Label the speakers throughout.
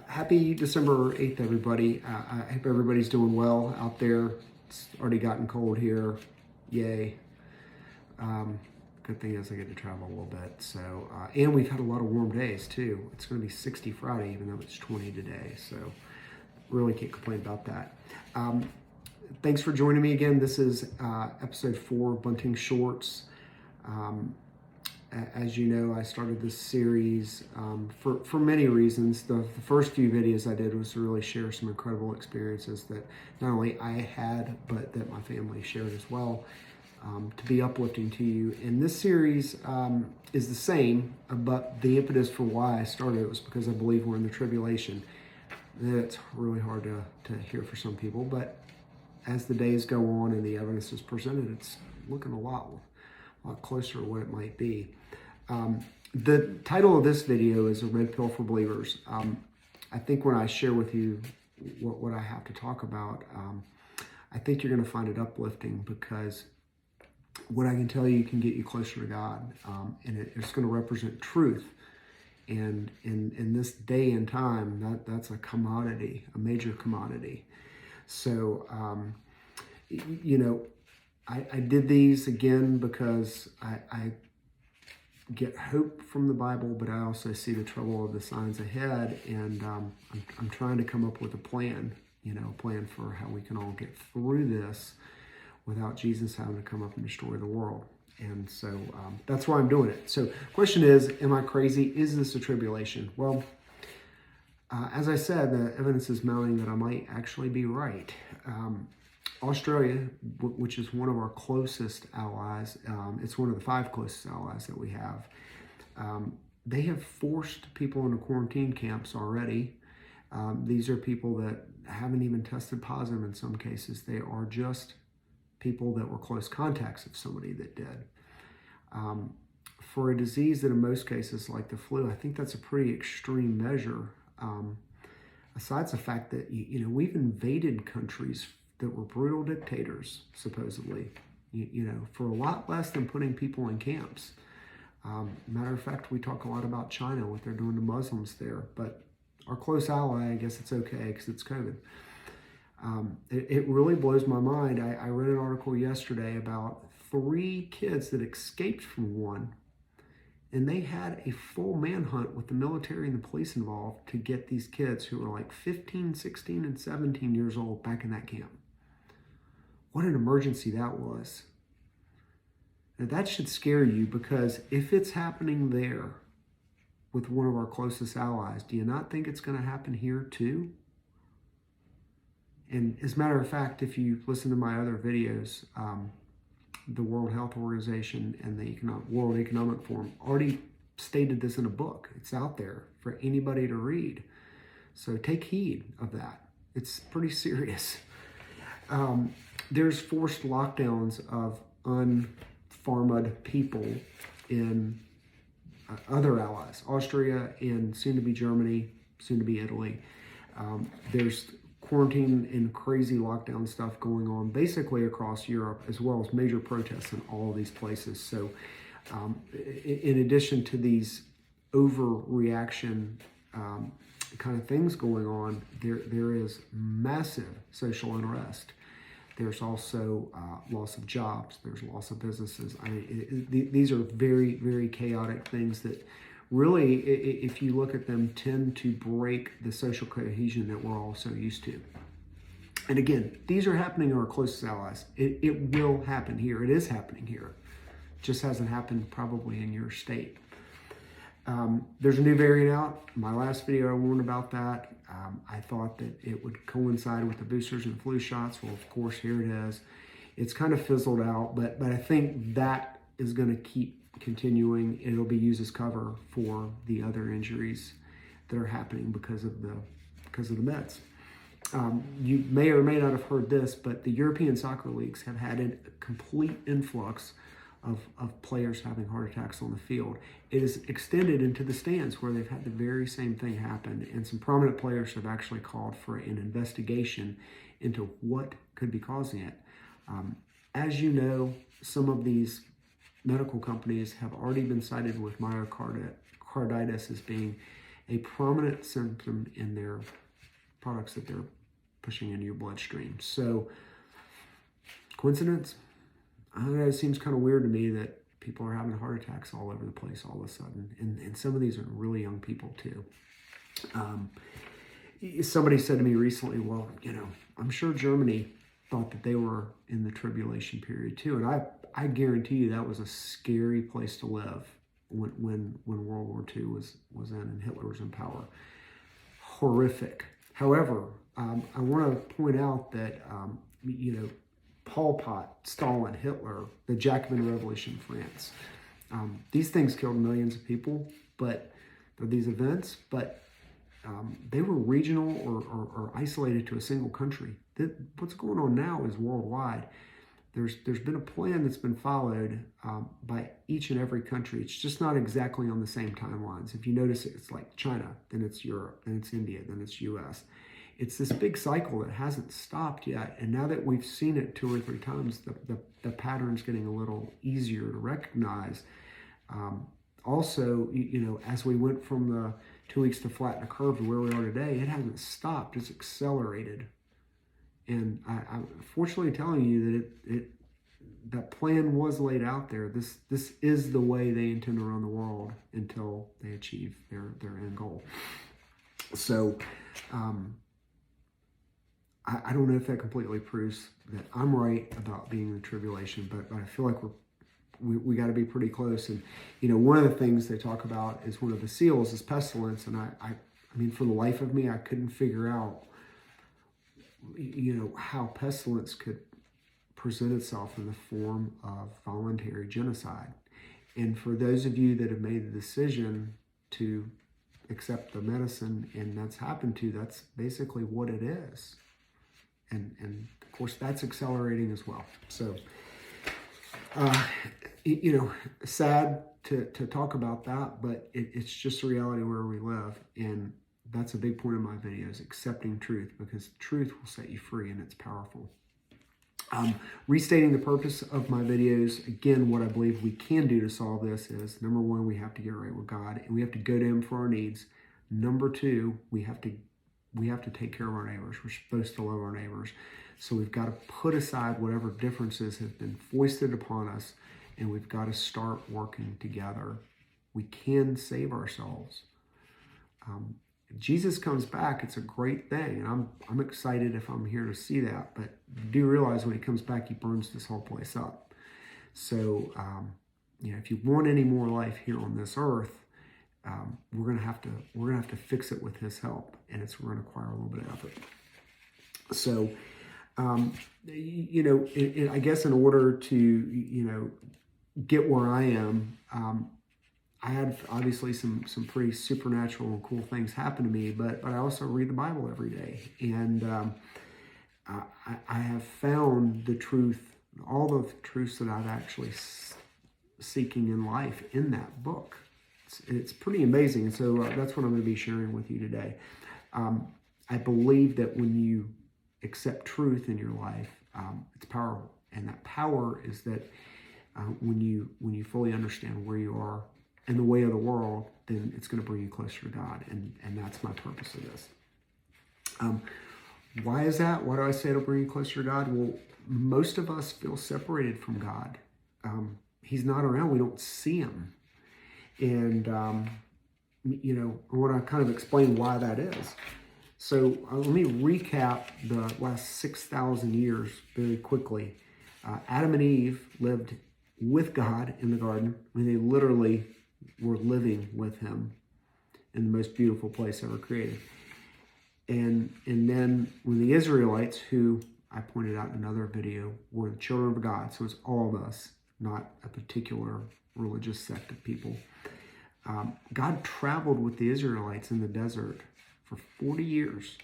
Speaker 1: Happy December 8th, everybody. I hope everybody's doing well out there. It's already gotten cold here. Yay. Good thing is I get to travel a little bit. So, and we've had a lot of warm days too. It's going to be 60 Friday, even though it's 20 today. So really can't complain about that. Thanks for joining me again. This is episode 4, Bunting Shorts. As you know, I started this series for many reasons. The first few videos I did was to really share some incredible experiences that not only I had, but that my family shared as well, to be uplifting to you. And this series is the same, but the impetus for why I started it was because I believe we're in the tribulation. That's really hard to hear for some people, but as the days go on and the evidence is presented, it's looking a lot closer to what it might be. The title of this video is A Red Pill for Believers. I think when I share with you what I have to talk about, I think you're going to find it uplifting, because what I can tell you can get you closer to God, and it's going to represent truth. And in this day and time, that's a commodity, a major commodity. So, I did these again because I get hope from the Bible, but I also see the trouble of the signs ahead, and I'm trying to come up with a plan, a plan for how we can all get through this without Jesus having to come up and destroy the world. And so that's why I'm doing it. So question is, am I crazy? Is this a tribulation? Well, as I said, the evidence is mounting that I might actually be right. Australia, which is one of our closest allies, it's one of the 5 closest allies that we have. They have forced people into quarantine camps already. These are people that haven't even tested positive in some cases. They are just people that were close contacts of somebody that did. For a disease that in most cases, like the flu, I think that's a pretty extreme measure. Besides the fact that, we've invaded countries that were brutal dictators, supposedly, for a lot less than putting people in camps. Matter of fact, we talk a lot about China, what they're doing to Muslims there, but our close ally, I guess it's okay because it's COVID. It really blows my mind. I read an article yesterday about 3 kids that escaped from one, and they had a full manhunt with the military and the police involved to get these kids who were like 15, 16, and 17 years old back in that camp. What an emergency that was. Now that should scare you, because if it's happening there with one of our closest allies, do you not think it's going to happen here too? And as a matter of fact, if you listen to my other videos, the World Health Organization and the World Economic Forum already stated this in a book. It's out there for anybody to read. So take heed of that. It's pretty serious. There's forced lockdowns of unfarmed people in other allies, Austria and soon to be Germany, soon to be Italy. There's quarantine and crazy lockdown stuff going on basically across Europe, as well as major protests in all of these places. So in addition to these overreaction kind of things going on, there is massive social unrest. There's also loss of jobs. There's loss of businesses. I mean, these are very, very chaotic things that really, if you look at them, tend to break the social cohesion that we're all so used to. And again, these are happening to our closest allies. It will happen here. It is happening here. It just hasn't happened probably in your state. There's a new variant out. My last video, I warned about that. I thought that it would coincide with the boosters and flu shots. Well, of course, here it is. It's kind of fizzled out, but I think that is going to keep continuing. It'll be used as cover for the other injuries that are happening because of the meds. You may or may not have heard this, but the European soccer leagues have had a complete influx of players having heart attacks on the field. It is extended into the stands, where they've had the very same thing happen, and some prominent players have actually called for an investigation into what could be causing it. As you know, some of these medical companies have already been cited with myocarditis as being a prominent symptom in their products that they're pushing into your bloodstream. So, coincidence? I don't know, it seems kind of weird to me that people are having heart attacks all over the place all of a sudden. And some of these are really young people too. Somebody said to me recently, well, I'm sure Germany thought that they were in the tribulation period too. And I guarantee you that was a scary place to live when World War II was in and Hitler was in power. Horrific. However, I want to point out that, Pol Pot, Stalin, Hitler, the Jacobin Revolution in France, these things killed millions of people, but these events, but they were regional or isolated to a single country. What's going on now is worldwide. There's been a plan that's been followed by each and every country. It's just not exactly on the same timelines. If you notice, it's like China, then it's Europe, then it's India, then it's US. It's this big cycle that hasn't stopped yet. And now that we've seen it 2 or 3 times, the pattern's getting a little easier to recognize. Also, as we went from the 2 weeks to flatten the curve to where we are today, it hasn't stopped. It's accelerated. And I'm fortunately telling you that that plan was laid out there. This is the way they intend to run the world until they achieve their end goal. So, I don't know if that completely proves that I'm right about being in the tribulation, but I feel like we got to be pretty close. And one of the things they talk about is one of the seals is pestilence, and I mean, for the life of me, I couldn't figure out how pestilence could present itself in the form of voluntary genocide. And for those of you that have made the decision to accept the medicine and that's happened to, that's basically what it is. And of course, that's accelerating as well. So, sad to talk about that, but it's just a reality where we live. And that's a big point of my videos, accepting truth, because truth will set you free and it's powerful. Restating the purpose of my videos, again, what I believe we can do to solve this is, number 1, we have to get right with God and we have to go to Him for our needs. Number 2, we have to take care of our neighbors. We're supposed to love our neighbors. So we've got to put aside whatever differences have been foisted upon us, and we've got to start working together. We can save ourselves. If Jesus comes back, it's a great thing, and I'm excited if I'm here to see that. But do realize when He comes back, He burns this whole place up. So, if you want any more life here on this earth, we're gonna have to fix it with His help, and it's going to require a little bit of effort. So, I guess in order to get where I am, I had obviously some pretty supernatural and cool things happen to me, but I also read the Bible every day, and I have found the truth, all the truths that I've actually seeking in life in that book. It's pretty amazing. And so that's what I'm going to be sharing with you today. I believe that when you accept truth in your life, it's powerful. And that power is that when you fully understand where you are and the way of the world, then it's going to bring you closer to God. And that's my purpose of this. Why is that? Why do I say it'll bring you closer to God? Well, most of us feel separated from God. He's not around. We don't see Him. And, I want to kind of explain why that is. So let me recap the last 6,000 years very quickly. Adam and Eve lived with God in the garden. I mean, they literally were living with Him in the most beautiful place ever created. And then when the Israelites, who I pointed out in another video, were the children of God, so it's all of us, not a particular religious sect of people. God traveled with the Israelites in the desert for 40 years.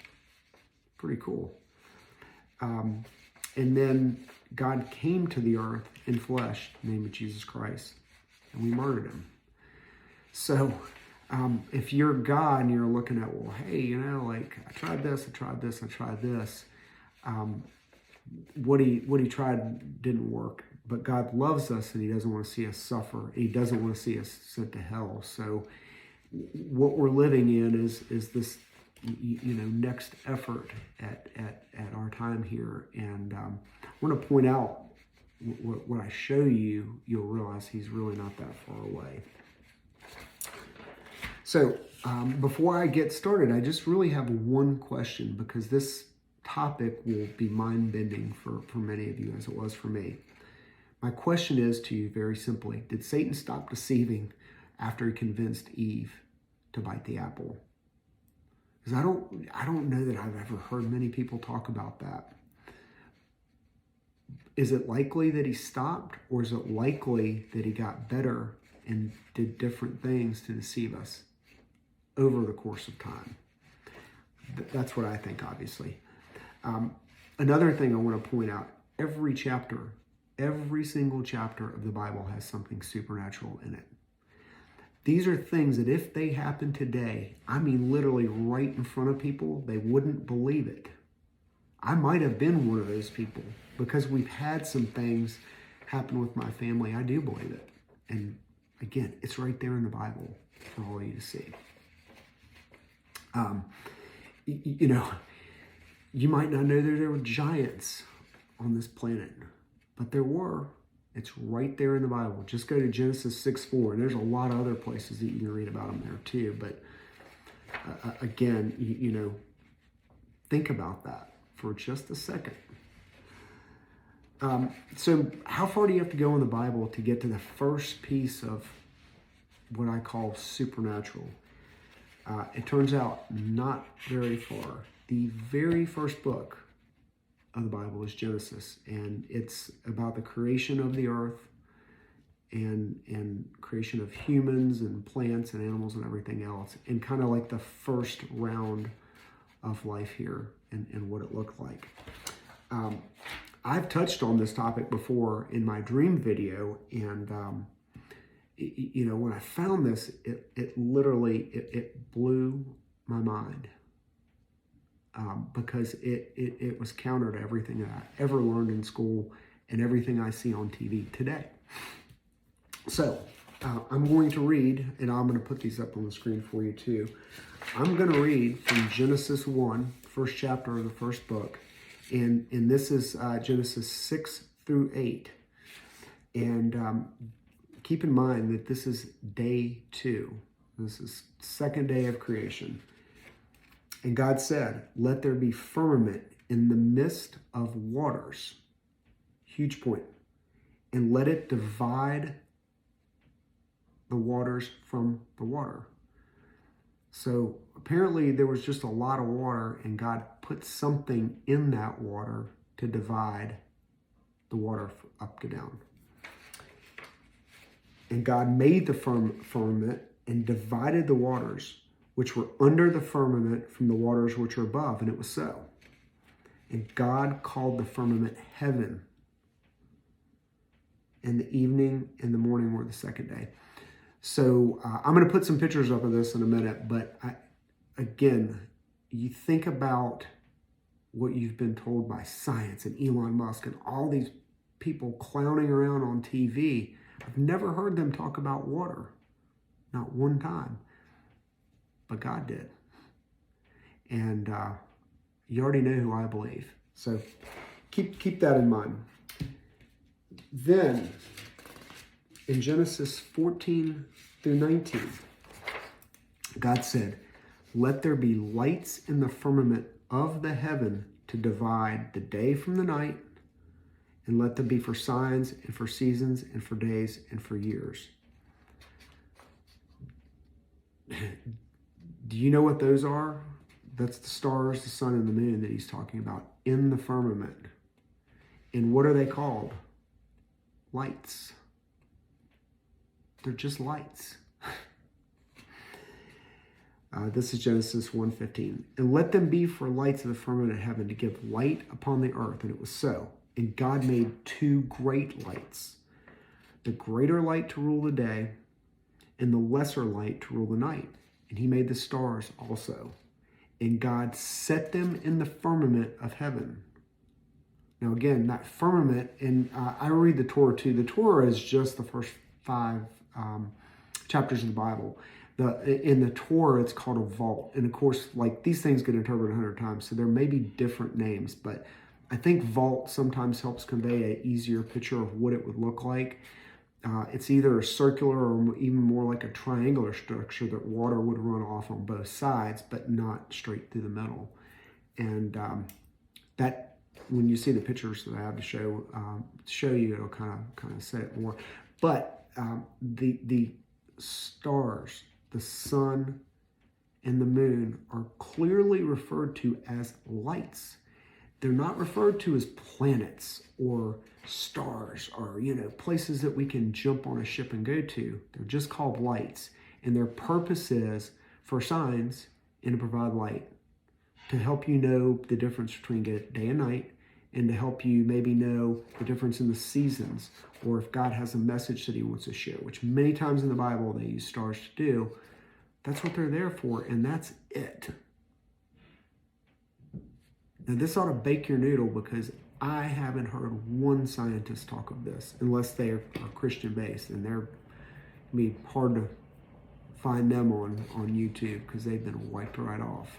Speaker 1: Pretty cool. And then God came to the earth in flesh, in the name of Jesus Christ, and we murdered Him. So if you're God and you're looking at, well, hey, I tried this, I tried this, I tried this. What he tried didn't work. But God loves us and He doesn't want to see us suffer. He doesn't want to see us sent to hell. So what we're living in is this, next effort at our time here. And I want to point out what I show you, you'll realize he's really not that far away. So before I get started, I just really have one question, because this topic will be mind-bending for many of you, as it was for me. My question is to you very simply: did Satan stop deceiving after he convinced Eve to bite the apple? Because I don't know that I've ever heard many people talk about that. Is it likely that he stopped, or is it likely that he got better and did different things to deceive us over the course of time? That's what I think, obviously. Another thing I want to point out: every single chapter of the Bible has something supernatural in it. These are things that if they happen today, I mean literally right in front of people, they wouldn't believe it. I might have been one of those people, because we've had some things happen with my family. I do believe it. And again, it's right there in the Bible for all of you to see. You might not know that there were giants on this planet, but there were. It's right there in the Bible. Just go to Genesis 6:4, and there's a lot of other places that you can read about them there too. But again, think about that for just a second. So how far do you have to go in the Bible to get to the first piece of what I call supernatural? It turns out not very far. The very first book of the Bible is Genesis, and it's about the creation of the earth and creation of humans and plants and animals and everything else, and kind of like the first round of life here and what it looked like. I've touched on this topic before in my dream video, and when I found this, it literally blew my mind. Because it was counter to everything that I ever learned in school and everything I see on TV today. So I'm going to read, and I'm going to put these up on the screen for you too. I'm going to read from Genesis 1, first chapter of the first book. And this is Genesis 6 through 8. And keep in mind that this is day 2. This is second day of creation. And God said, "Let there be firmament in the midst of waters." Huge point. "And let it divide the waters from the water." So apparently there was just a lot of water, and God put something in that water to divide the water up to down. "And God made the firmament and divided the waters which were under the firmament from the waters which were above, and it was so. And God called the firmament heaven. And the evening and the morning were the second day." So I'm going to put some pictures up of this in a minute, but again, you think about what you've been told by science and Elon Musk and all these people clowning around on TV. I've never heard them talk about water, not one time. But God did. And you already know who I believe. So keep that in mind. Then, in Genesis 14 through 19, God said, "Let there be lights in the firmament of the heaven to divide the day from the night, and let them be for signs and for seasons and for days and for years." Do you know what those are? That's the stars, the sun, and the moon that he's talking about in the firmament. And what are they called? Lights. They're just lights. This is Genesis 1:15. "And let them be for lights of the firmament of heaven to give light upon the earth. And it was so. And God made 2 great lights, the greater light to rule the day, and the lesser light to rule the night. And he made the stars also. And God set them in the firmament of heaven." Now again, that firmament, and I read the Torah too. The Torah is just the first 5 chapters of the Bible. In the Torah, it's called a vault. And of course, like these things get interpreted 100 times, so there may be different names, but I think vault sometimes helps convey an easier picture of what it would look like. It's either a circular or even more like a triangular structure that water would run off on both sides, but not straight through the middle. And that, when you see the pictures that I have to show you, it'll kind of say it more. But the stars, the sun, and the moon are clearly referred to as lights. They're not referred to as planets or stars or, places that we can jump on a ship and go to. They're just called lights. And their purpose is for signs and to provide light, to help you know the difference between day and night, and to help you maybe know the difference in the seasons, or if God has a message that he wants to share, which many times in the Bible they use stars to do. That's what they're there for, and that's it. Now, this ought to bake your noodle, because I haven't heard one scientist talk of this, unless they are Christian-based, and they're be hard to find them on YouTube, because they've been wiped right off.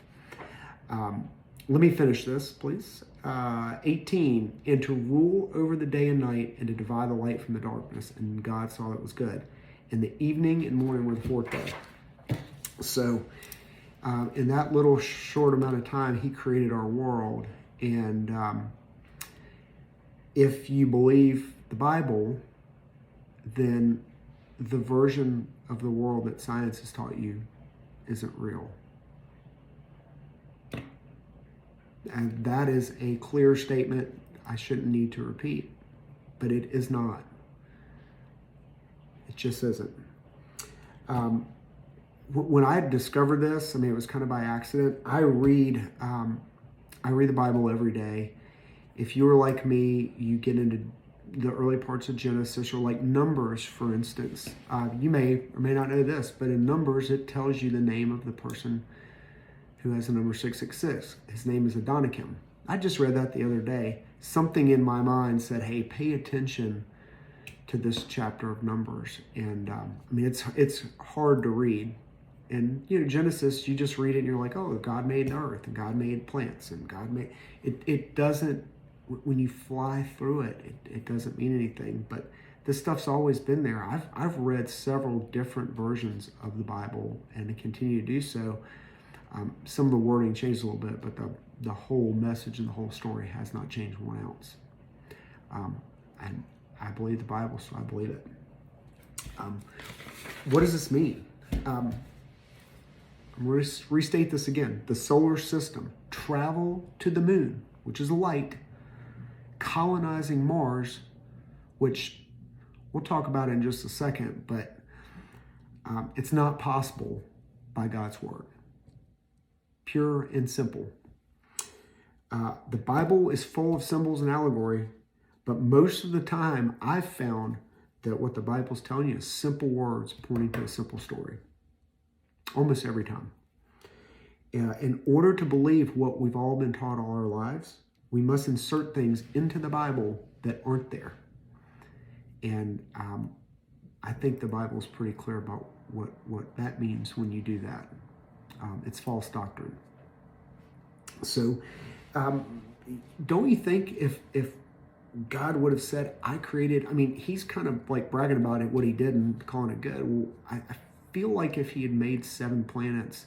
Speaker 1: Let me finish this, please. 18, and to rule over the day and night, and to divide the light from the darkness. And God saw that was good. And the evening and morning were the fourth day. So in that little short amount of time, he created our world. And if you believe the Bible, then the version of the world that science has taught you isn't real. And that is a clear statement I shouldn't need to repeat, but it is not. It just isn't. When I discovered this, it was kind of by accident. I read the Bible every day. If you were like me, you get into the early parts of Genesis, or like Numbers, for instance. You may or may not know this, but in Numbers, it tells you the name of the person who has the number 666. His name is Adonikim. I just read that the other day. Something in my mind said, hey, pay attention to this chapter of Numbers. And it's hard to read. And Genesis, you just read it and you're like, oh, God made the earth, and God made plants, and God made it doesn't, when you fly through it, it doesn't mean anything. But this stuff's always been there. I've read several different versions of the Bible, and I continue to do so. Some of the wording changed a little bit, but the whole message and the whole story has not changed 1 ounce. And I believe the Bible, so I believe it. What does this mean? I'm going to restate this again. The solar system, travel to the moon, which is a light, colonizing Mars, which we'll talk about in just a second, but it's not possible by God's word. Pure and simple. The Bible is full of symbols and allegory, but most of the time I've found that what the Bible's telling you is simple words pointing to a simple story. Almost every time. In order to believe what we've all been taught all our lives, we must insert things into the Bible that aren't there. And I think the Bible's pretty clear about what that means when you do that. It's false doctrine. So don't you think if God would have said, I created, he's kind of like bragging about it, what he did, and calling it good. Well, I feel like if he had made 7 planets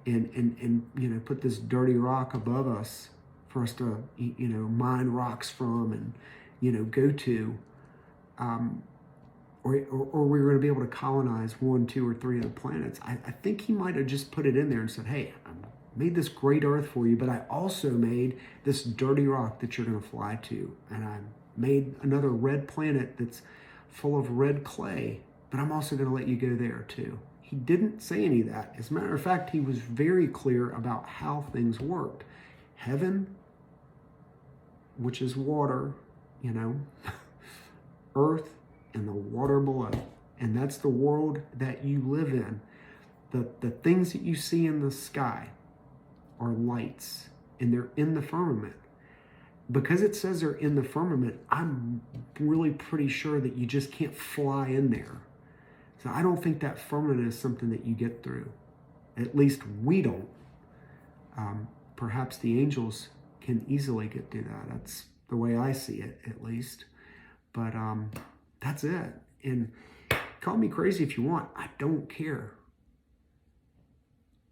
Speaker 1: and put this dirty rock above us for us to, mine rocks from and, go to, or we were going to be able to colonize 1, 2, or 3 of the planets, I think he might have just put it in there and said, hey, I made this great earth for you, but I also made this dirty rock that you're going to fly to. And I made another red planet that's full of red clay, but I'm also going to let you go there too. He didn't say any of that. As a matter of fact, he was very clear about how things worked. Heaven, which is water, earth, and the water below. And that's the world that you live in. The things that you see in the sky are lights, and they're in the firmament. Because it says they're in the firmament, I'm really pretty sure that you just can't fly in there. So I don't think that firmament is something that you get through. At least we don't. Perhaps the angels can easily get through that. That's the way I see it, at least. But that's it. And call me crazy if you want. I don't care.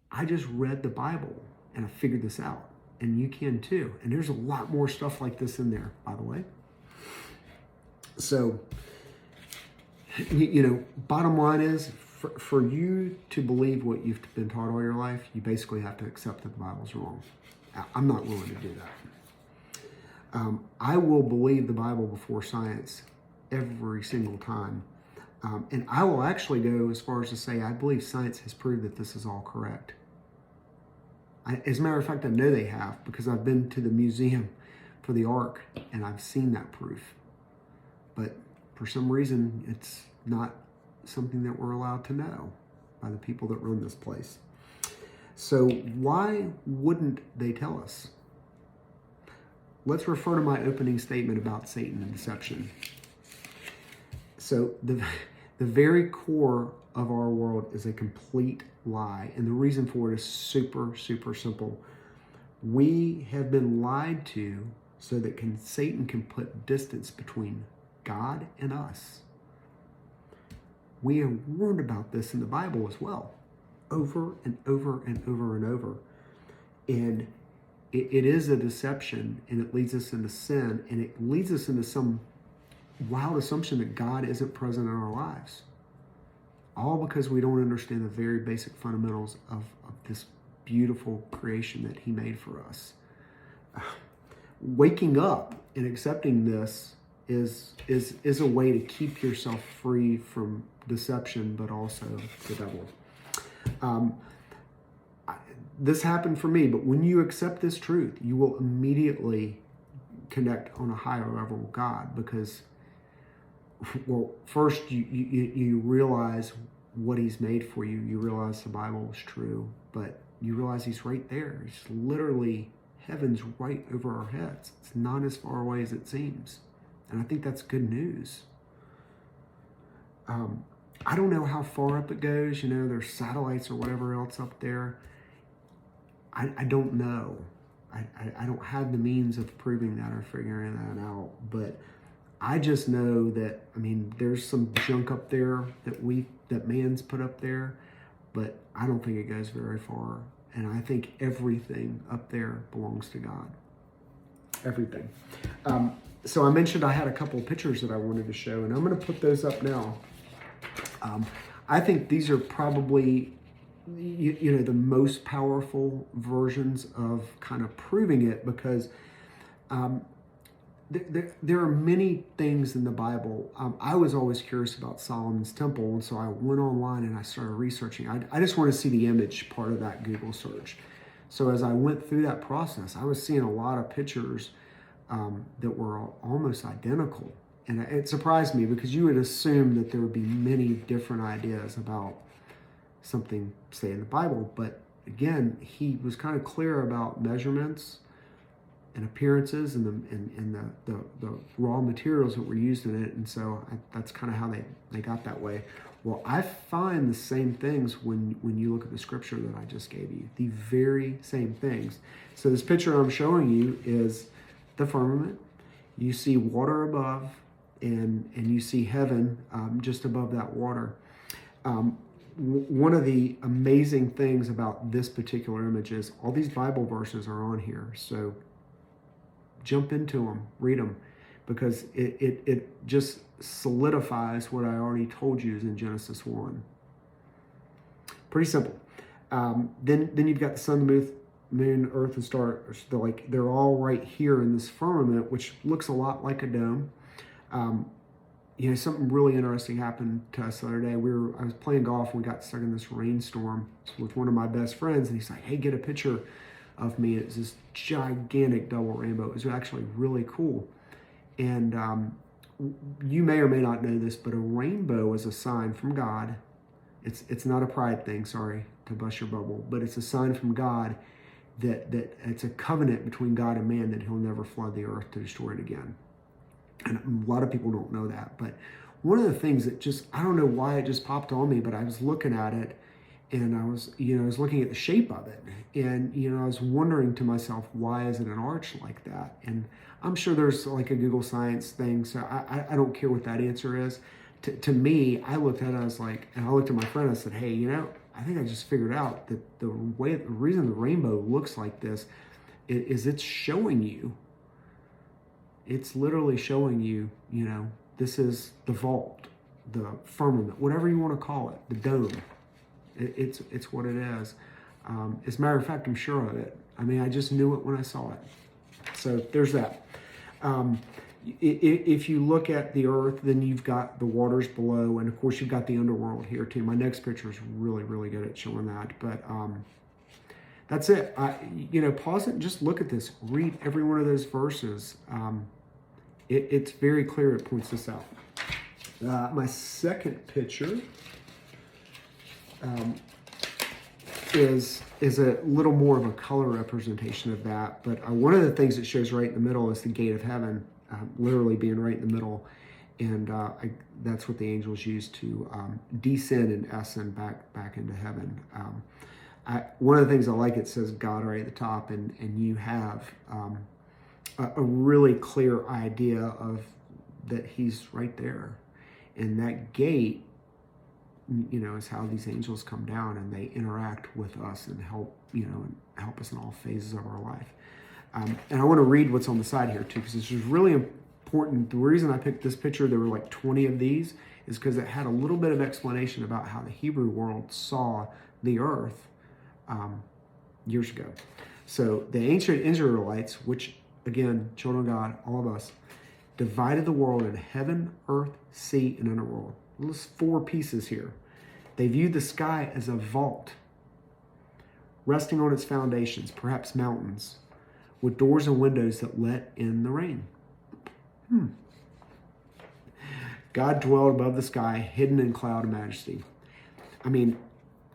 Speaker 1: I just read the Bible and I figured this out. And you can too. And there's a lot more stuff like this in there, by the way. So, bottom line is, for you to believe what you've been taught all your life, you basically have to accept that the Bible's wrong. I'm not willing to do that. I will believe the Bible before science every single time. And I will actually go as far as to say I believe science has proved that this is all correct. As a matter of fact, I know they have, because I've been to the museum for the Ark and I've seen that proof. But for some reason, it's not something that we're allowed to know by the people that run this place. So why wouldn't they tell us? Let's refer to my opening statement about Satan and deception. So the very core of our world is a complete lie. And the reason for it is super, super simple. We have been lied to so that Satan can put distance between God and us. We have warned about this in the Bible as well, over and over and over and over. And it is a deception, and it leads us into sin, and it leads us into some wild assumption that God isn't present in our lives. All because we don't understand the very basic fundamentals of this beautiful creation that he made for us. Waking up and accepting this is a way to keep yourself free from deception, but also the devil. This happened for me, but when you accept this truth, you will immediately connect on a higher level with God, because, well, first you realize what he's made for you. You realize the Bible is true, but you realize he's right there. It's literally, heaven's right over our heads. It's not as far away as it seems. And I think that's good news. I don't know how far up it goes. There's satellites or whatever else up there. I don't know. I don't have the means of proving that or figuring that out. But I just know that, there's some junk up there that man's put up there, but I don't think it goes very far. And I think everything up there belongs to God. Everything. So I mentioned I had a couple of pictures that I wanted to show, and I'm going to put those up now. I think these are probably, the most powerful versions of kind of proving it, because there are many things in the Bible. I was always curious about Solomon's temple, and so I went online and I started researching. I just want to see the image part of that Google search. So as I went through that process, I was seeing a lot of pictures that were almost identical. And it surprised me, because you would assume that there would be many different ideas about something, say, in the Bible. But again, he was kind of clear about measurements and appearances and the raw materials that were used in it. And so that's kind of how they got that way. Well, I find the same things when you look at the scripture that I just gave you. The very same things. So this picture I'm showing you is the firmament. You see water above, and you see heaven just above that water. One of the amazing things about this particular image is all these Bible verses are on here. So jump into them, read them, because it just solidifies what I already told you is in Genesis 1. Pretty simple. Then you've got the sun, the moon, earth, and stars. They're all right here in this firmament, which looks a lot like a dome. Something really interesting happened to us the other day. I was playing golf and we got stuck in this rainstorm with one of my best friends, and he's like, "Hey, get a picture of me." It's this gigantic double rainbow. It was actually really cool. And you may or may not know this, but a rainbow is a sign from God. It's not a pride thing, sorry to bust your bubble, but it's a sign from God that it's a covenant between God and man that he'll never flood the earth to destroy it again. And a lot of people don't know that, but one of the things that just, I don't know why it just popped on me, but I was looking at it, and I was looking at the shape of it, and I was wondering to myself, why is it an arch like that? And I'm sure there's like a Google Science thing, so I don't care what that answer is. To me, I looked at it, I was like, and I looked at my friend, I said, hey, I think I just figured out that the reason the rainbow looks like this is it's showing you. It's literally showing you, this is the vault, the firmament, whatever you want to call it, the dome. It's what it is. As a matter of fact, I'm sure of it. I mean, I just knew it when I saw it. So there's that. If you look at the earth, then you've got the waters below, and of course you've got the underworld here too. My next picture is really, really good at showing that. But that's it. Pause it and just look at this. Read every one of those verses. It's very clear. It points this out. My second picture is a little more of a color representation of that. But one of the things it shows right in the middle is the gate of heaven, literally being right in the middle. And that's what the angels use to descend and ascend back into heaven. One of the things I like, it says God right at the top, and you have a really clear idea of that he's right there. And that gate, is how these angels come down and they interact with us and help, and help us in all phases of our life. And I want to read what's on the side here too, because this is really important. The reason I picked this picture, there were like 20 of these, is because it had a little bit of explanation about how the Hebrew world saw the earth years ago. So the ancient Israelites, which again, children of God, all of us, divided the world in heaven, earth, sea, and underworld. There's 4 pieces here. They viewed the sky as a vault, resting on its foundations, perhaps mountains, with doors and windows that let in the rain. God dwelled above the sky, hidden in cloud and majesty. I mean,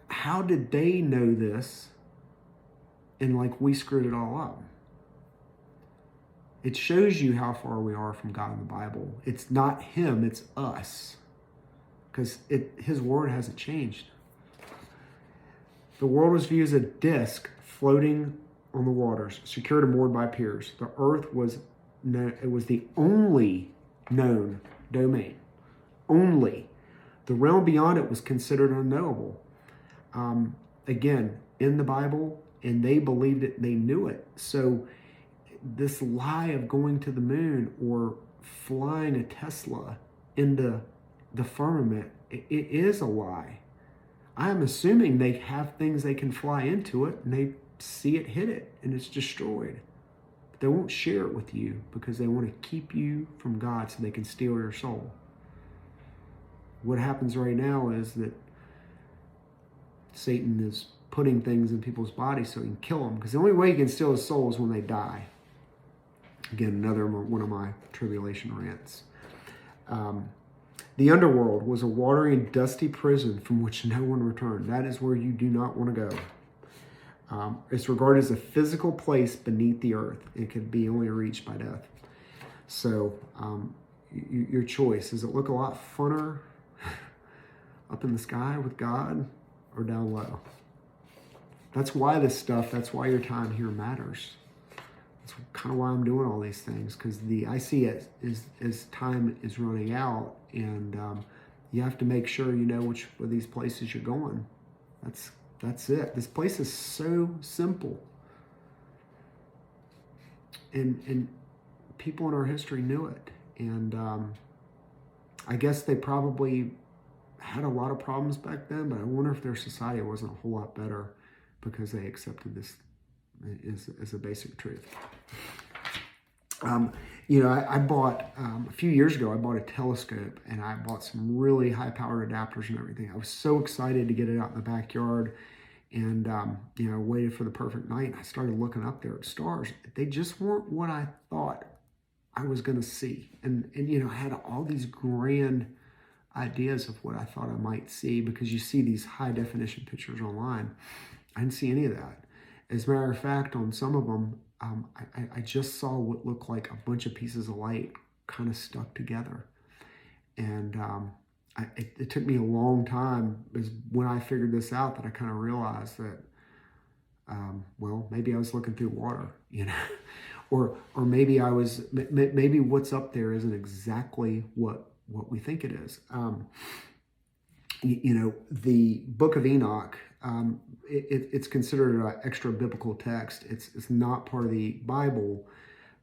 Speaker 1: how did they know this? And like we screwed it all up. It shows you how far we are from God in the Bible. It's not him, it's us. Because his word hasn't changed. The world was viewed as a disc floating on the waters, secured and moored by piers. The earth was the only known domain. Only. The realm beyond it was considered unknowable. Again, in the Bible, and they believed it, they knew it. So this lie of going to the moon or flying a Tesla into the firmament, it is a lie. I am assuming they have things they can fly into it and they see it hit it and it's destroyed. But they won't share it with you because they want to keep you from God so they can steal your soul. What happens right now is that Satan is putting things in people's bodies so he can kill them, because the only way he can steal his soul is when they die. Again, another one of my tribulation rants. The underworld was a watery and dusty prison from which no one returned. That is where you do not want to go. It's regarded as a physical place beneath the earth. It could be only reached by death. So your choice. Does it look a lot funner up in the sky with God or down low? That's why that's why your time here matters. That's kind of why I'm doing all these things, because I see it as time is running out, and you have to make sure you know which of these places you're going. That's it. This place is so simple, and people in our history knew it, and I guess they probably had a lot of problems back then, but I wonder if their society wasn't a whole lot better because they accepted this as a basic truth. I bought, a few years ago, I bought a telescope, and I bought some really high-powered adapters and everything. I was so excited to get it out in the backyard, and, waited for the perfect night. I started looking up there at stars. They just weren't what I thought I was going to see. And I had all these grand ideas of what I thought I might see, because you see these high-definition pictures online. I didn't see any of that. As a matter of fact, on some of them, I just saw what looked like a bunch of pieces of light kind of stuck together. And it took me a long time, is when I figured this out, that I kind of realized that, well, maybe I was looking through water, or maybe maybe what's up there isn't exactly what we think it is. The Book of Enoch, it's considered an extra biblical text. It's not part of the Bible.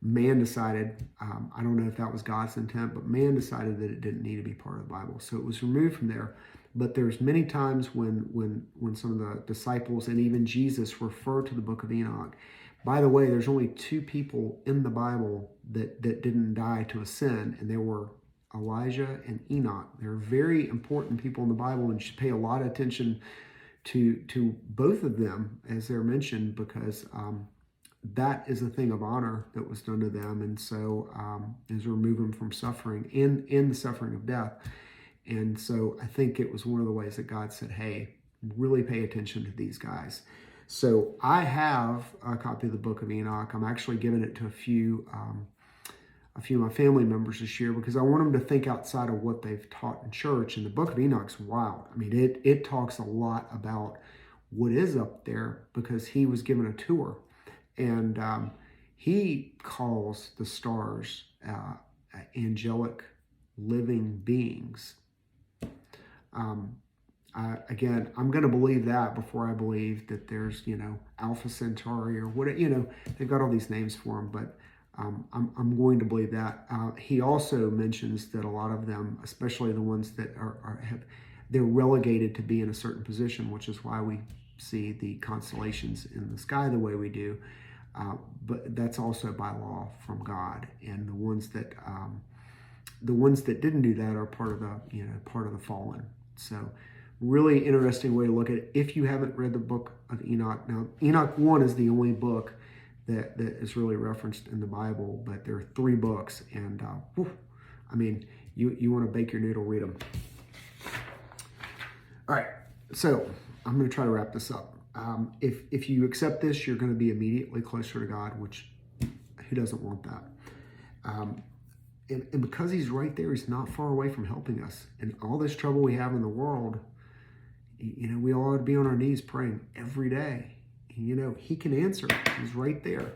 Speaker 1: Man decided, I don't know if that was God's intent, but man decided that it didn't need to be part of the Bible. So it was removed from there. But there's many times when some of the disciples and even Jesus refer to the Book of Enoch. By the way, there's only two people in the Bible that didn't die to a sin, and they were Elijah and Enoch. They're very important people in the Bible, and you should pay a lot of attention to both of them as they're mentioned, because that is a thing of honor that was done to them, and so is remove them from suffering in the suffering of death. And so I think it was one of the ways that God said, hey, really pay attention to these guys. So I have a copy of the Book of Enoch. I'm actually giving it to a few of my family members this year, because I want them to think outside of what they've taught in church. And the Book of Enoch's wild. I mean, it talks a lot about what is up there, because he was given a tour. And he calls the stars angelic living beings. Again, I'm going to believe that before I believe that there's, Alpha Centauri or what, they've got all these names for them, but I'm going to believe that. He also mentions that a lot of them, especially the ones that they're relegated to be in a certain position, which is why we see the constellations in the sky the way we do. But that's also by law from God, and the ones that didn't do that are part of the fallen. So, really interesting way to look at it. If you haven't read the Book of Enoch, now Enoch 1 is the only book that is really referenced in the Bible, but there are 3 books, and you want to bake your noodle, read them. All right, so I'm going to try to wrap this up. If you accept this, you're going to be immediately closer to God, which who doesn't want that? And because he's right there, he's not far away from helping us. And all this trouble we have in the world, we all ought to be on our knees praying every day. He can answer. He's right there.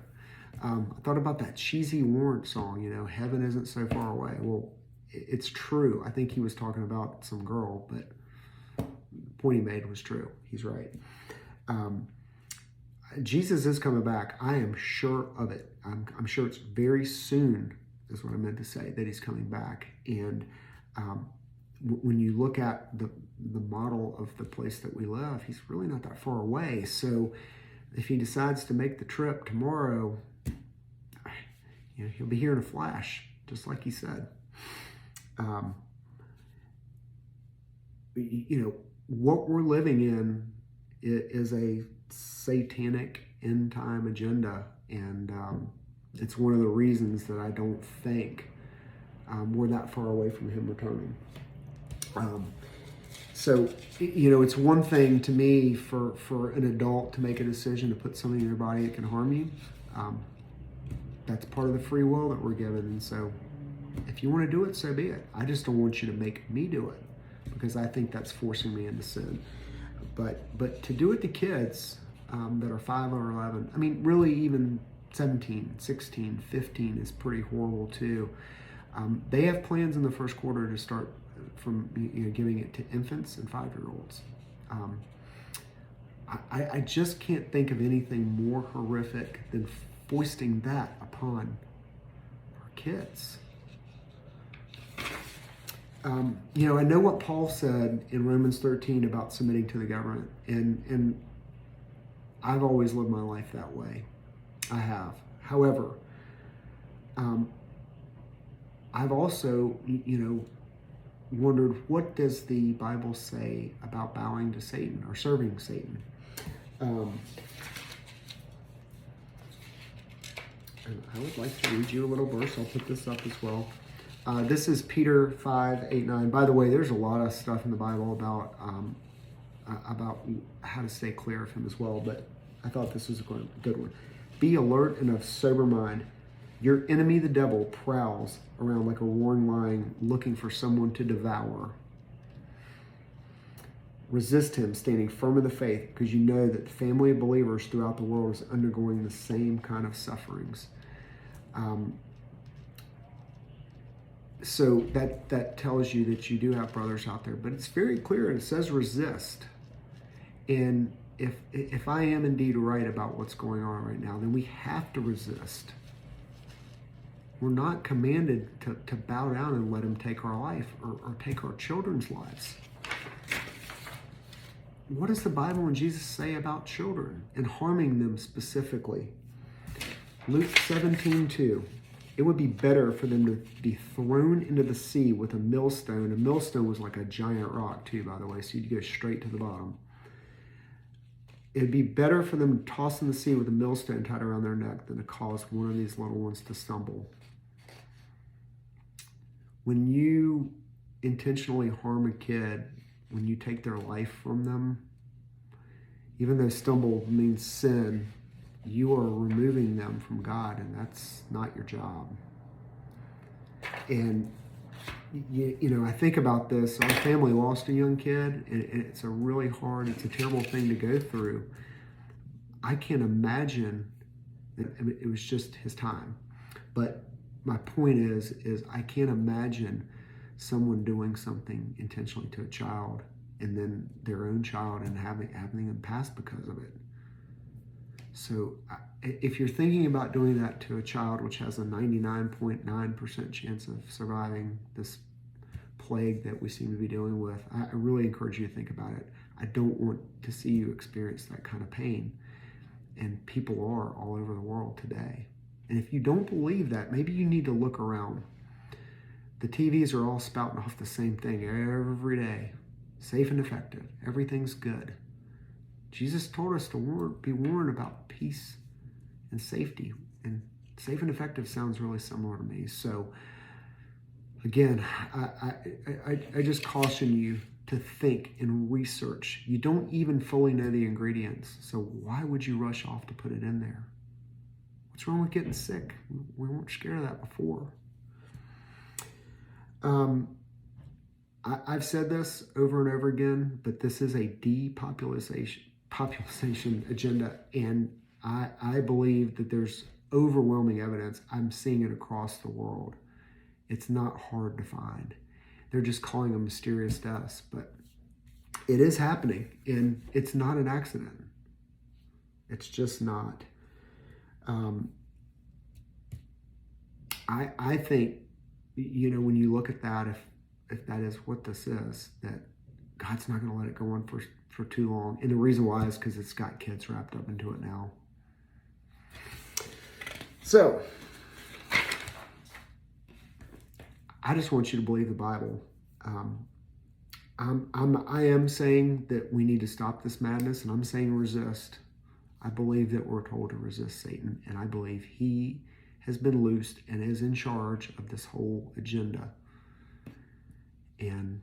Speaker 1: I thought about that cheesy Warrant song, heaven isn't so far away. Well, it's true. I think he was talking about some girl, but the point he made was true. He's right. Jesus is coming back. I am sure of it. I'm sure it's very soon, is what I meant to say, that he's coming back. And when you look at the model of the place that we live, he's really not that far away. So if he decides to make the trip tomorrow, he'll be here in a flash, just like he said. What we're living in is a satanic end time agenda, and it's one of the reasons that I don't think we're that far away from him returning. So it's one thing to me for an adult to make a decision to put something in your body that can harm you. That's part of the free will that we're given, and so if you want to do it, so be it. I just don't want you to make me do it, because I think that's forcing me into sin. But to do it to kids that are 5 or 11, really even 17, 16, 15 is pretty horrible too. They have plans in the first quarter to start from giving it to infants and 5-year-olds. I just can't think of anything more horrific than foisting that upon our kids. I know what Paul said in Romans 13 about submitting to the government, and I've always lived my life that way. I have. However, I've also, wondered, what does the Bible say about bowing to Satan or serving Satan? And I would like to read you a little verse. I'll put this up as well. This is Peter 5:8-9. By the way, there's a lot of stuff in the Bible about how to stay clear of him as well, but I thought this was a good one. Be alert and of sober mind. Your enemy, the devil, prowls around like a roaring lion looking for someone to devour. Resist him, standing firm in the faith, because you know that the family of believers throughout the world is undergoing the same kind of sufferings. So that tells you that you do have brothers out there, but it's very clear, and it says resist. And if I am indeed right about what's going on right now, then we have to resist. We're not commanded to bow down and let him take our life or take our children's lives. What does the Bible and Jesus say about children and harming them specifically? Luke 17:2. It would be better for them to be thrown into the sea with a millstone. A millstone was like a giant rock too, by the way, so you'd go straight to the bottom. It'd be better for them to toss in the sea with a millstone tied around their neck than to cause one of these little ones to stumble. When you intentionally harm a kid, when you take their life from them, even though stumble means sin, you are removing them from God, and that's not your job. And you know, I think about this. Our family lost a young kid, and it's a terrible thing to go through. I can't imagine that it was just his time. But my point is I can't imagine someone doing something intentionally to a child and then their own child and having them pass because of it. So if you're thinking about doing that to a child, which has a 99.9% chance of surviving this plague that we seem to be dealing with, I really encourage you to think about it. I don't want to see you experience that kind of pain. And people are all over the world today. And if you don't believe that, maybe you need to look around. The TVs are all spouting off the same thing every day. Safe and effective. Everything's good. Jesus told us to be warned about peace and safety. And safe and effective sounds really similar to me. So, again, I just caution you to think and research. You don't even fully know the ingredients. So why would you rush off to put it in there? What's wrong with getting sick? We weren't scared of that before. I've said this over and over again, but this is a depopulation agenda, and I believe that there's overwhelming evidence. I'm seeing it across the world. It's not hard to find. They're just calling them mysterious deaths, but it is happening, and it's not an accident. It's just not. I think, you know, when you look at that, if that is what this is, that God's not going to let it go on for too long. And the reason why is because it's got kids wrapped up into it now. So, I just want you to believe the Bible. I am saying that we need to stop this madness, and I'm saying resist. I believe that we're told to resist Satan, and I believe he has been loosed and is in charge of this whole agenda. And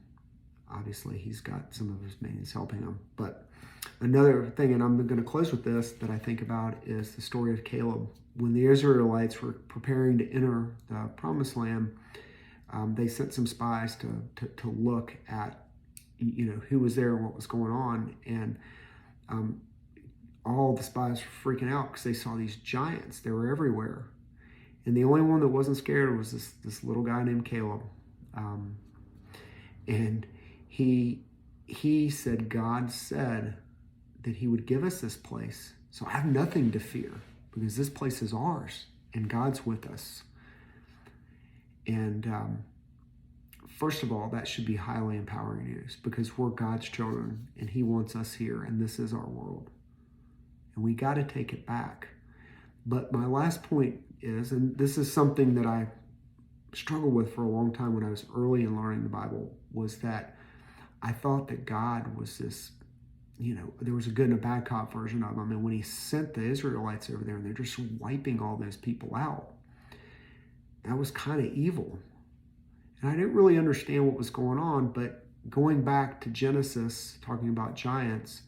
Speaker 1: obviously he's got some of his minions helping him. But another thing, and I'm going to close with this, that I think about is the story of Caleb. When the Israelites were preparing to enter the Promised Land, they sent some spies to look at, you know, who was there and what was going on. And all the spies were freaking out because they saw these giants. They were everywhere. And the only one that wasn't scared was this little guy named Caleb. And he said, God said that he would give us this place. So I have nothing to fear because this place is ours and God's with us. And first of all, that should be highly empowering news because we're God's children and he wants us here and this is our world. And we got to take it back. But my last point is, and this is something that I struggled with for a long time when I was early in learning the Bible, was that I thought that God was this, you know, there was a good and a bad cop version of him. And when he sent the Israelites over there and they're just wiping all those people out, that was kind of evil. And I didn't really understand what was going on, but going back to Genesis, talking about giants,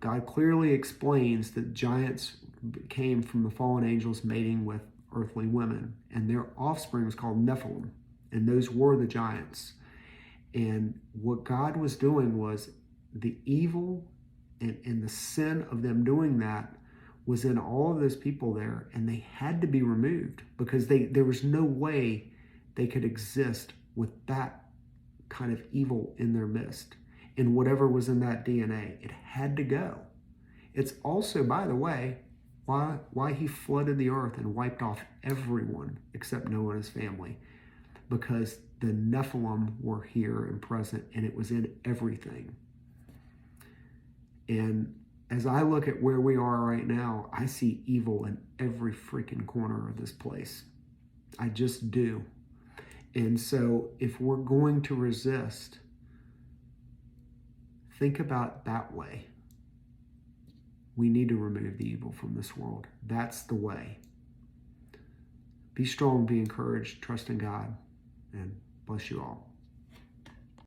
Speaker 1: God clearly explains that giants came from the fallen angels mating with earthly women, and their offspring was called Nephilim, and those were the giants. And what God was doing was the evil and the sin of them doing that was in all of those people there, and they had to be removed because there was no way they could exist with that kind of evil in their midst. And whatever was in that DNA, it had to go. It's also, by the way, why he flooded the earth and wiped off everyone except Noah and his family. Because the Nephilim were here and present, and it was in everything. And as I look at where we are right now, I see evil in every freaking corner of this place. I just do. And so if we're going to resist, think about that way. We need to remove the evil from this world. That's the way. Be strong, be encouraged, trust in God, and bless you all.